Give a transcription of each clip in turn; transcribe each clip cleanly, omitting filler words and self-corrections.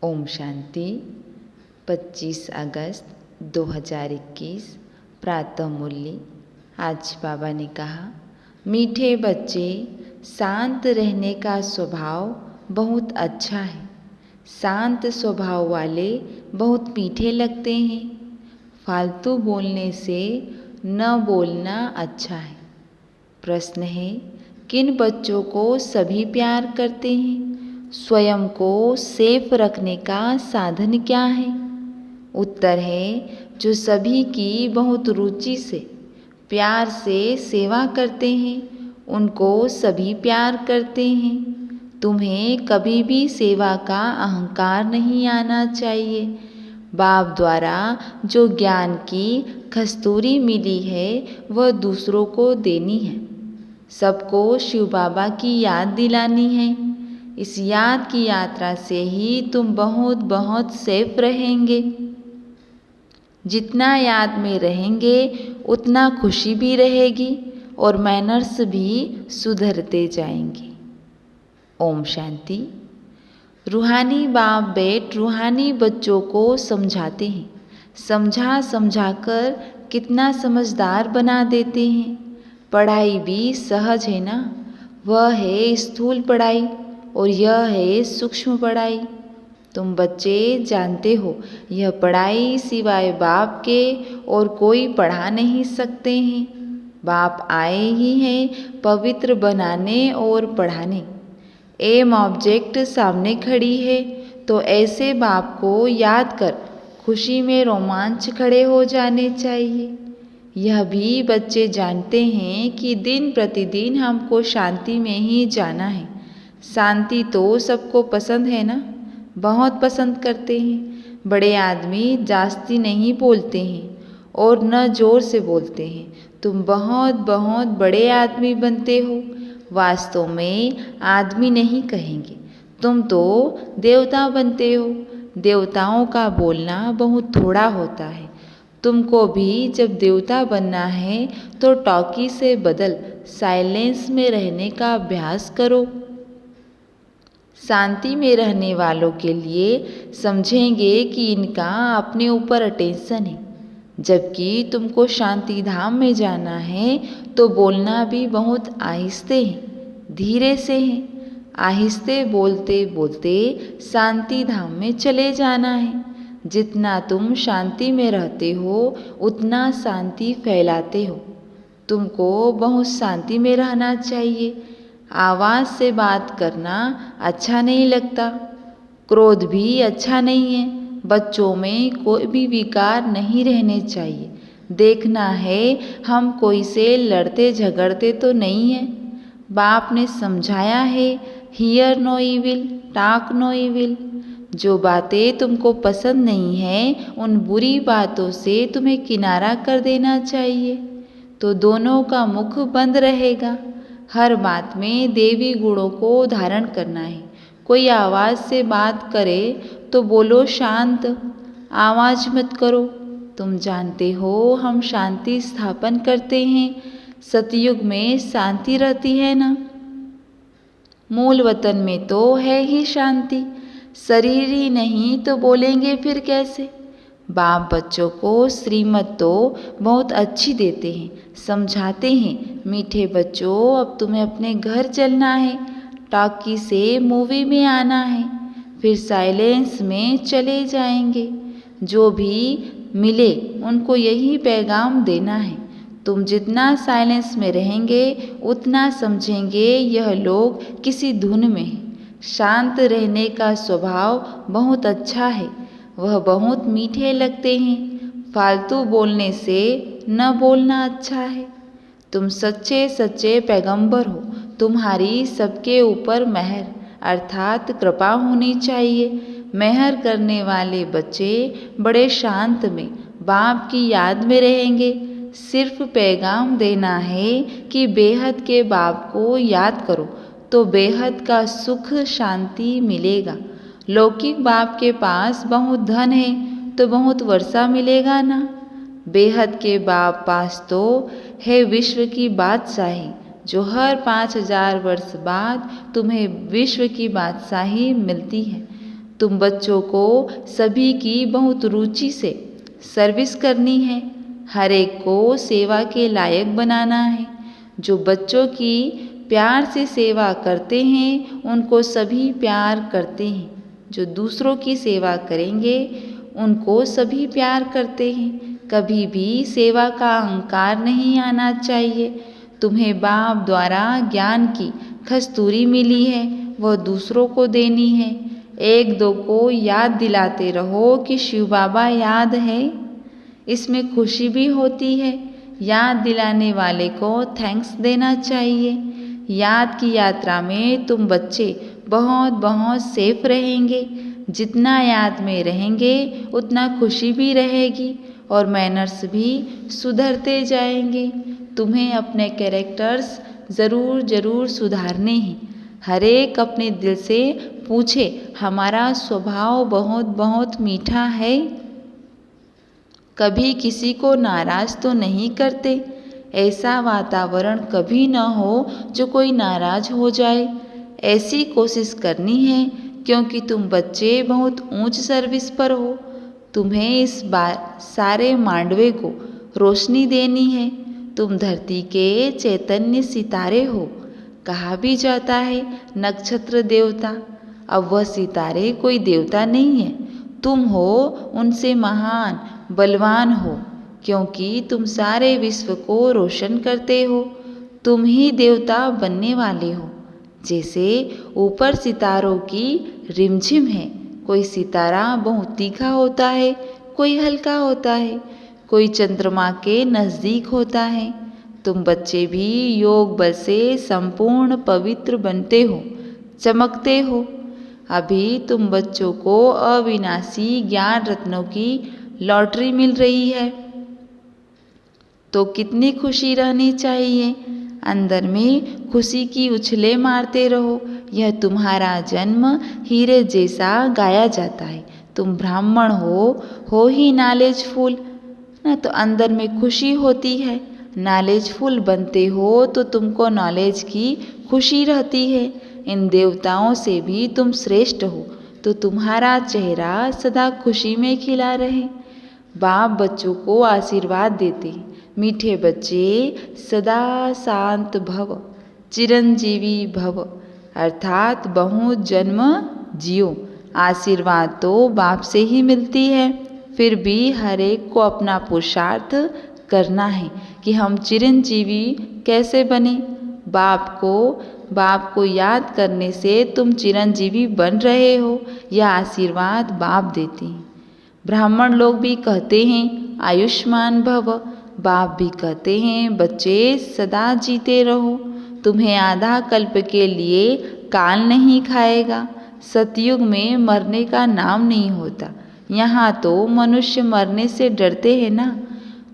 ओम शांति। 25 अगस्त 2021 प्रातः मुरली। आज बाबा ने कहा, मीठे बच्चे, शांत रहने का स्वभाव बहुत अच्छा है। शांत स्वभाव वाले बहुत मीठे लगते हैं। फालतू बोलने से न बोलना अच्छा है। प्रश्न है, किन बच्चों को सभी प्यार करते हैं? स्वयं को सेफ रखने का साधन क्या है? उत्तर है, जो सभी की बहुत रुचि से प्यार से सेवा करते हैं, उनको सभी प्यार करते हैं। तुम्हें कभी भी सेवा का अहंकार नहीं आना चाहिए। बाप द्वारा जो ज्ञान की कस्तूरी मिली है, वह दूसरों को देनी है। सबको शिव बाबा की याद दिलानी है। इस याद की यात्रा से ही तुम बहुत बहुत सेफ रहेंगे। जितना याद में रहेंगे उतना खुशी भी रहेगी और मैनर्स भी सुधरते जाएंगे। ओम शांति। रूहानी बाप बेट रूहानी बच्चों को समझाते हैं। समझा समझा कर कितना समझदार बना देते हैं। पढ़ाई भी सहज है ना। वह है स्थूल पढ़ाई और यह है सूक्ष्म पढ़ाई। तुम बच्चे जानते हो, यह पढ़ाई सिवाय बाप के और कोई पढ़ा नहीं सकते हैं। बाप आए ही हैं पवित्र बनाने और पढ़ाने। एम ऑब्जेक्ट सामने खड़ी है, तो ऐसे बाप को याद कर खुशी में रोमांच खड़े हो जाने चाहिए। यह भी बच्चे जानते हैं कि दिन प्रतिदिन हमको शांति में ही जाना है। शांति तो सबको पसंद है ना, बहुत पसंद करते हैं। बड़े आदमी जास्ती नहीं बोलते हैं और न जोर से बोलते हैं। तुम बहुत बहुत बड़े आदमी बनते हो। वास्तव में आदमी नहीं कहेंगे, तुम तो देवता बनते हो। देवताओं का बोलना बहुत थोड़ा होता है। तुमको भी जब देवता बनना है तो टॉकी से बदल साइलेंस में रहने का अभ्यास करो। शांति में रहने वालों के लिए समझेंगे कि इनका अपने ऊपर अटेंशन है। जबकि तुमको शांति धाम में जाना है तो बोलना भी बहुत आहिस्ते है, धीरे से है। आहिस्ते बोलते बोलते शांति धाम में चले जाना है। जितना तुम शांति में रहते हो उतना शांति फैलाते हो। तुमको बहुत शांति में रहना चाहिए। आवाज़ से बात करना अच्छा नहीं लगता। क्रोध भी अच्छा नहीं है। बच्चों में कोई भी विकार नहीं रहने चाहिए। देखना है हम कोई से लड़ते झगड़ते तो नहीं हैं। बाप ने समझाया है, hear no evil, talk no evil. जो बातें तुमको पसंद नहीं हैं, उन बुरी बातों से तुम्हें किनारा कर देना चाहिए, तो दोनों का मुख बंद रहेगा। हर बात में देवी गुणों को धारण करना है। कोई आवाज़ से बात करे तो बोलो शांत, आवाज़ मत करो। तुम जानते हो हम शांति स्थापन करते हैं। सतयुग में शांति रहती है ना। मूल वतन में तो है ही शांति। शरीर ही नहीं तो बोलेंगे फिर कैसे? बाप बच्चों को श्रीमत तो बहुत अच्छी देते हैं, समझाते हैं, मीठे बच्चों अब तुम्हें अपने घर चलना है, टॉकी से मूवी में आना है, फिर साइलेंस में चले जाएंगे। जो भी मिले उनको यही पैगाम देना है। तुम जितना साइलेंस में रहेंगे उतना समझेंगे यह लोग किसी धुन में हैं। शांत रहने का स्वभाव बहुत अच्छा है। वह बहुत मीठे लगते हैं। फालतू बोलने से न बोलना अच्छा है। तुम सच्चे सच्चे पैगंबर हो। तुम्हारी सबके ऊपर मेहर अर्थात कृपा होनी चाहिए। मेहर करने वाले बच्चे बड़े शांत में बाप की याद में रहेंगे। सिर्फ पैगाम देना है कि बेहद के बाप को याद करो तो बेहद का सुख शांति मिलेगा। लौकिक बाप के पास बहुत धन है तो बहुत वर्षा मिलेगा ना। बेहद के बाप पास तो है विश्व की बादशाही, जो हर 5000 वर्ष बाद तुम्हें विश्व की बादशाही मिलती है। तुम बच्चों को सभी की बहुत रुचि से सर्विस करनी है, हर एक को सेवा के लायक बनाना है। जो बच्चों की प्यार से सेवा करते हैं उनको सभी प्यार करते हैं, जो दूसरों की सेवा करेंगे उनको सभी प्यार करते हैं। कभी भी सेवा का अहंकार नहीं आना चाहिए। तुम्हें बाप द्वारा ज्ञान की खस्तूरी मिली है, वह दूसरों को देनी है। एक दो को याद दिलाते रहो कि शिव बाबा याद है, इसमें खुशी भी होती है। याद दिलाने वाले को थैंक्स देना चाहिए। याद की यात्रा में तुम बच्चे बहुत बहुत सेफ रहेंगे। जितना याद में रहेंगे उतना खुशी भी रहेगी और मैनर्स भी सुधरते जाएंगे। तुम्हें अपने कैरेक्टर्स ज़रूर ज़रूर सुधारने हैं। हर एक अपने दिल से पूछे, हमारा स्वभाव बहुत बहुत मीठा है? कभी किसी को नाराज़ तो नहीं करते? ऐसा वातावरण कभी न हो जो कोई नाराज़ हो जाए। ऐसी कोशिश करनी है क्योंकि तुम बच्चे बहुत ऊंच सर्विस पर हो। तुम्हें इस बार सारे मांडवे को रोशनी देनी है। तुम धरती के चैतन्य सितारे हो। कहा भी जाता है नक्षत्र देवता। अब वह सितारे कोई देवता नहीं है, तुम हो उनसे महान बलवान हो, क्योंकि तुम सारे विश्व को रोशन करते हो। तुम ही देवता बनने वाले हो। जैसे ऊपर सितारों की रिमझिम है, कोई सितारा बहुत तीखा होता है, कोई हल्का होता है, कोई चंद्रमा के नज़दीक होता है। तुम बच्चे भी योग बल से संपूर्ण पवित्र बनते हो, चमकते हो। अभी तुम बच्चों को अविनाशी ज्ञान रत्नों की लॉटरी मिल रही है, तो कितनी खुशी रहनी चाहिए। अंदर में खुशी की उछले मारते रहो। यह तुम्हारा जन्म हीरे जैसा गाया जाता है। तुम ब्राह्मण हो ही नॉलेजफुल ना, तो अंदर में खुशी होती है। नॉलेजफुल बनते हो तो तुमको नॉलेज की खुशी रहती है। इन देवताओं से भी तुम श्रेष्ठ हो, तो तुम्हारा चेहरा सदा खुशी में खिला रहे। बाप बच्चों को आशीर्वाद देते, मीठे बच्चे सदा शांत भव, चिरंजीवी भव, अर्थात बहुत जन्म जियो। आशीर्वाद तो बाप से ही मिलती है, फिर भी हर एक को अपना पुरुषार्थ करना है कि हम चिरंजीवी कैसे बने। बाप को याद करने से तुम चिरंजीवी बन रहे हो। यह आशीर्वाद बाप देते हैं। ब्राह्मण लोग भी कहते हैं आयुष्मान भव, बाप भी कहते हैं बच्चे सदा जीते रहो। तुम्हें आधा कल्प के लिए काल नहीं खाएगा। सतयुग में मरने का नाम नहीं होता। यहाँ तो मनुष्य मरने से डरते हैं ना।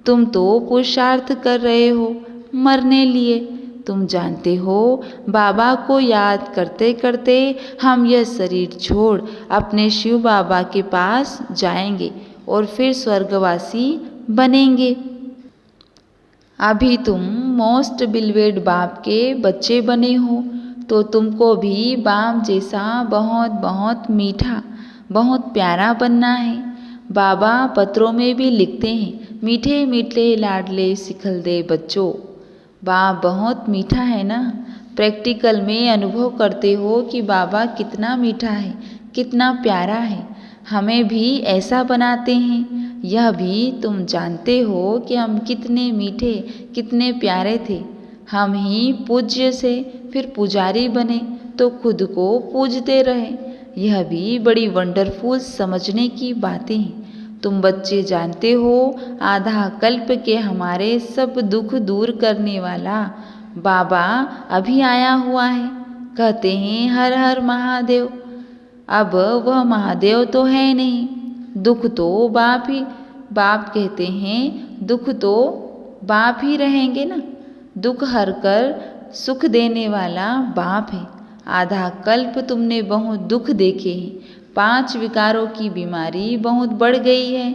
तुम तो पुरुषार्थ कर रहे हो मरने लिए। तुम जानते हो बाबा को याद करते करते हम यह शरीर छोड़ अपने शिव बाबा के पास जाएंगे और फिर स्वर्गवासी बनेंगे। अभी तुम मोस्ट बिलवेड बाप के बच्चे बने हो, तो तुमको भी बाप जैसा बहुत बहुत मीठा, बहुत प्यारा बनना है। बाबा पत्रों में भी लिखते हैं, मीठे मीठे लाडले सिखलदे बच्चों। बाप बहुत मीठा है ना। प्रैक्टिकल में अनुभव करते हो कि बाबा कितना मीठा है, कितना प्यारा है। हमें भी ऐसा बनाते हैं। यह भी तुम जानते हो कि हम कितने मीठे, कितने प्यारे थे। हम ही पूज्य से फिर पुजारी बने तो खुद को पूजते रहे। यह भी बड़ी वंडरफुल समझने की बातें हैं। तुम बच्चे जानते हो आधा कल्प के हमारे सब दुख दूर करने वाला बाबा अभी आया हुआ है। कहते हैं हर हर महादेव। अब वह महादेव तो है नहीं, दुख तो बाप कहते हैं दुख तो बाप ही रहेंगे ना। दुख हर कर सुख देने वाला बाप है। आधा कल्प तुमने बहुत दुख देखे हैं। 5 विकारों की बीमारी बहुत बढ़ गई है।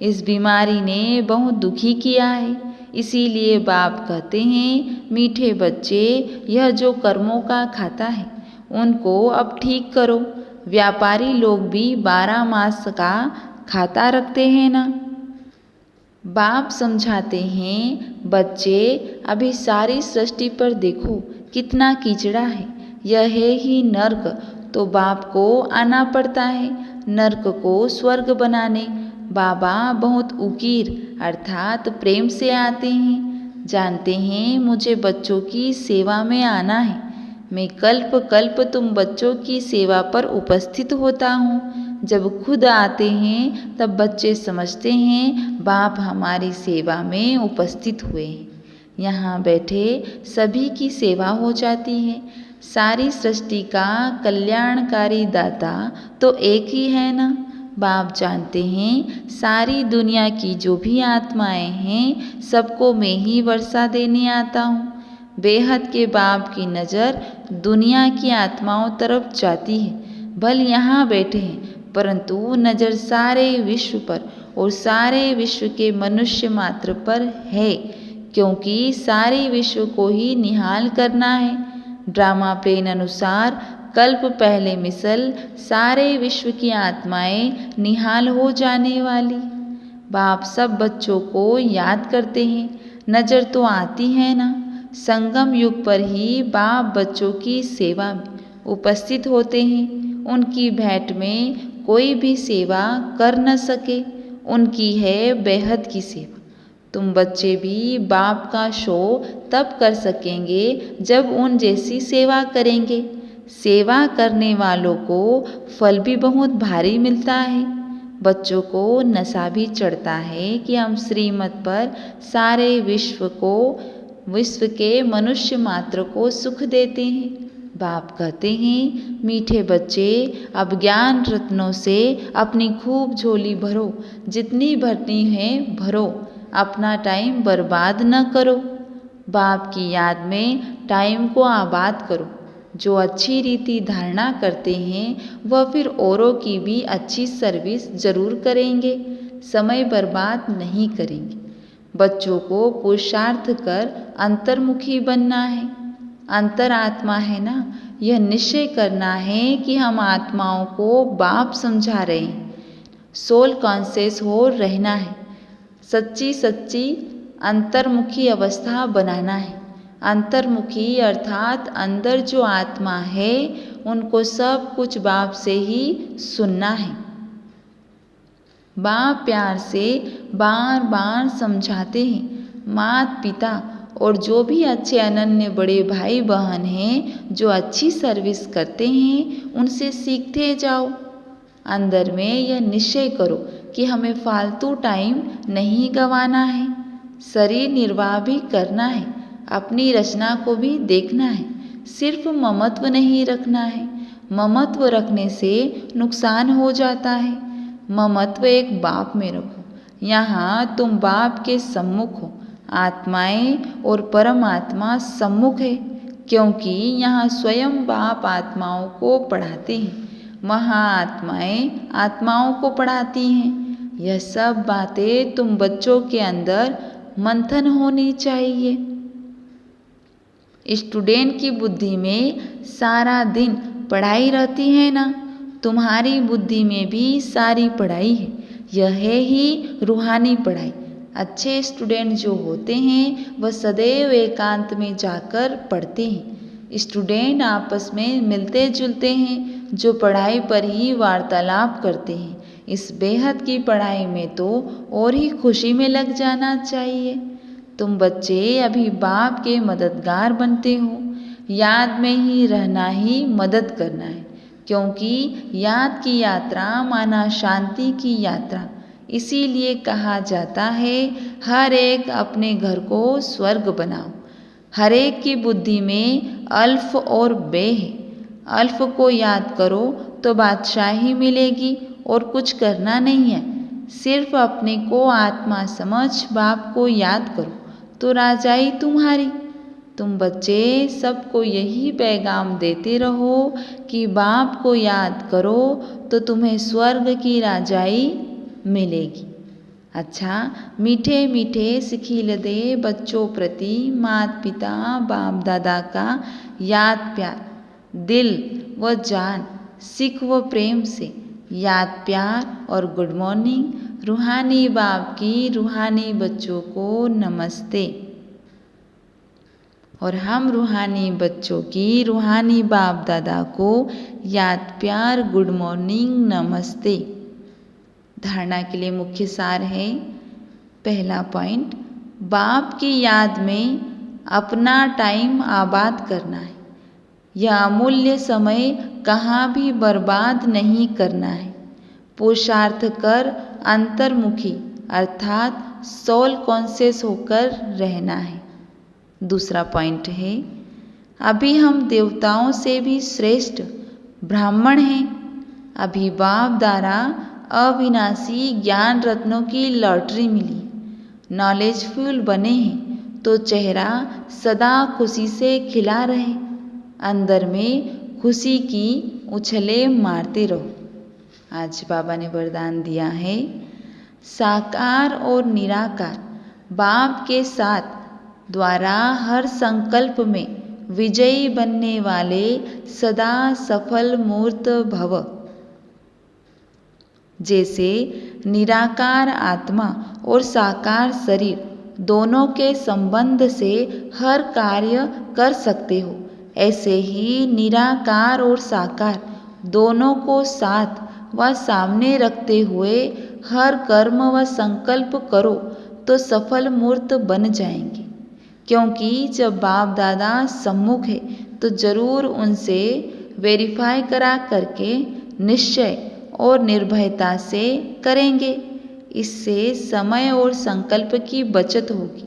इस बीमारी ने बहुत दुखी किया है। इसीलिए बाप कहते हैं मीठे बच्चे, यह जो कर्मों का खाता है उनको अब ठीक करो। व्यापारी लोग भी 12 मास का खाता रखते हैं ना। बाप समझाते हैं, बच्चे अभी सारी सृष्टि पर देखो कितना कीचड़ा है, यह है ही नर्क, तो बाप को आना पड़ता है नर्क को स्वर्ग बनाने। बाबा बहुत उकीर अर्थात प्रेम से आते हैं, जानते हैं मुझे बच्चों की सेवा में आना है। मैं कल्प कल्प तुम बच्चों की सेवा पर उपस्थित होता हूँ। जब खुद आते हैं तब बच्चे समझते हैं बाप हमारी सेवा में उपस्थित हुए हैं। यहाँ बैठे सभी की सेवा हो जाती है। सारी सृष्टि का कल्याणकारी दाता तो एक ही है ना। बाप जानते हैं सारी दुनिया की जो भी आत्माएं हैं सबको मैं ही वर्षा देने आता हूँ। बेहद के बाप की नज़र दुनिया की आत्माओं तरफ जाती है। भल यहाँ बैठे हैं परंतु नज़र सारे विश्व पर और सारे विश्व के मनुष्य मात्र पर है, क्योंकि सारे विश्व को ही निहाल करना है। ड्रामा प्लेन अनुसार कल्प पहले मिसल सारे विश्व की आत्माएं निहाल हो जाने वाली। बाप सब बच्चों को याद करते हैं, नज़र तो आती है ना। संगम युग पर ही बाप बच्चों की सेवा में उपस्थित होते हैं। उनकी भेंट में कोई भी सेवा कर न सके, उनकी है बेहद की सेवा। तुम बच्चे भी बाप का शो तब कर सकेंगे जब उन जैसी सेवा करेंगे। सेवा करने वालों को फल भी बहुत भारी मिलता है। बच्चों को नशा भी चढ़ता है कि हम श्रीमत पर सारे विश्व के मनुष्य मात्र को सुख देते हैं। बाप कहते हैं, मीठे बच्चे अब ज्ञान रत्नों से अपनी खूब झोली भरो, जितनी भरनी है भरो, अपना टाइम बर्बाद न करो। बाप की याद में टाइम को आबाद करो। जो अच्छी रीति धारणा करते हैं वह फिर औरों की भी अच्छी सर्विस जरूर करेंगे, समय बर्बाद नहीं करेंगे। बच्चों को पुरुषार्थ कर अंतर्मुखी बनना है। अंतरात्मा है ना, यह निश्चय करना है कि हम आत्माओं को बाप समझा रहे हैं। सोल कॉन्शियस हो रहना है। सच्ची सच्ची अंतर्मुखी अवस्था बनाना है। अंतर्मुखी अर्थात अंदर जो आत्मा है उनको सब कुछ बाप से ही सुनना है। बाप प्यार से बार बार समझाते हैं। माता पिता और जो भी अच्छे अनन्य बड़े भाई बहन हैं जो अच्छी सर्विस करते हैं उनसे सीखते जाओ। अंदर में यह निश्चय करो कि हमें फालतू टाइम नहीं गंवाना है। शरीर निर्वाह भी करना है, अपनी रचना को भी देखना है। सिर्फ ममत्व नहीं रखना है। ममत्व रखने से नुकसान हो जाता है। ममत्व एक बाप में रखो। यहाँ तुम बाप के सम्मुख हो। आत्माएं और परमात्मा सम्मुख है, क्योंकि यहाँ स्वयं बाप आत्माओं को पढ़ाते हैं। वहाँ आत्माएं आत्माओं को पढ़ाती हैं। यह सब बातें तुम बच्चों के अंदर मंथन होनी चाहिए। स्टूडेंट की बुद्धि में सारा दिन पढ़ाई रहती है ना, तुम्हारी बुद्धि में भी सारी पढ़ाई है। यह है ही रूहानी पढ़ाई। अच्छे स्टूडेंट जो होते हैं वह सदैव एकांत में जाकर पढ़ते हैं। स्टूडेंट आपस में मिलते जुलते हैं, जो पढ़ाई पर ही वार्तालाप करते हैं। इस बेहद की पढ़ाई में तो और ही खुशी में लग जाना चाहिए। तुम बच्चे अभी बाप के मददगार बनते हो। याद में ही रहना ही मदद करना है, क्योंकि याद की यात्रा माना शांति की यात्रा। इसीलिए कहा जाता है हर एक अपने घर को स्वर्ग बनाओ। हर एक की बुद्धि में अल्फ और बे है। अल्फ को याद करो तो बादशाही मिलेगी और कुछ करना नहीं है। सिर्फ अपने को आत्मा समझ बाप को याद करो तो राजाई तुम्हारी। तुम बच्चे सबको यही पैगाम देते रहो कि बाप को याद करो तो तुम्हें स्वर्ग की राजाई मिलेगी। अच्छा, मीठे मीठे सिखिल दे बच्चों प्रति माता पिता बाप दादा का याद प्यार दिल व जान सिख व प्रेम से याद प्यार और गुड मॉर्निंग। रूहानी बाप की रूहानी बच्चों को नमस्ते। और हम रूहानी बच्चों की रूहानी बाप दादा को याद प्यार गुड मॉर्निंग नमस्ते। धारणा के लिए मुख्य सार है। पहला पॉइंट, बाप की याद में अपना टाइम आबाद करना है। यह अमूल्य समय कहाँ भी बर्बाद नहीं करना है। पुरुषार्थ कर अंतर्मुखी अर्थात सोल कॉन्शियस होकर रहना है। दूसरा पॉइंट है, अभी हम देवताओं से भी श्रेष्ठ ब्राह्मण हैं। अभी बाप द्वारा अविनाशी ज्ञान रत्नों की लॉटरी मिली, नॉलेजफुल बने हैं तो चेहरा सदा खुशी से खिला रहे, अंदर में खुशी की उछले मारते रहो। आज बाबा ने वरदान दिया है, साकार और निराकार बाप के साथ द्वारा हर संकल्प में विजयी बनने वाले सदा सफल मूर्त भव। जैसे निराकार आत्मा और साकार शरीर दोनों के संबंध से हर कार्य कर सकते हो, ऐसे ही निराकार और साकार दोनों को साथ व सामने रखते हुए हर कर्म व संकल्प करो तो सफल मूर्त बन जाएंगे। क्योंकि जब बाप दादा सम्मुख है तो जरूर उनसे वेरीफाई करा करके निश्चय और निर्भयता से करेंगे। इससे समय और संकल्प की बचत होगी,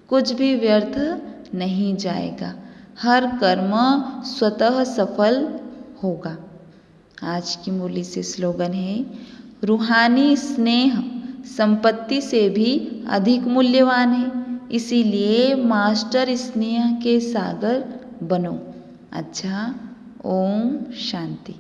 कुछ भी व्यर्थ नहीं जाएगा, हर कर्म स्वतः सफल होगा। आज की मूली से स्लोगन है, रूहानी स्नेह संपत्ति से भी अधिक मूल्यवान है, इसीलिए मास्टर स्नेह के सागर बनो। अच्छा, ओम शांति।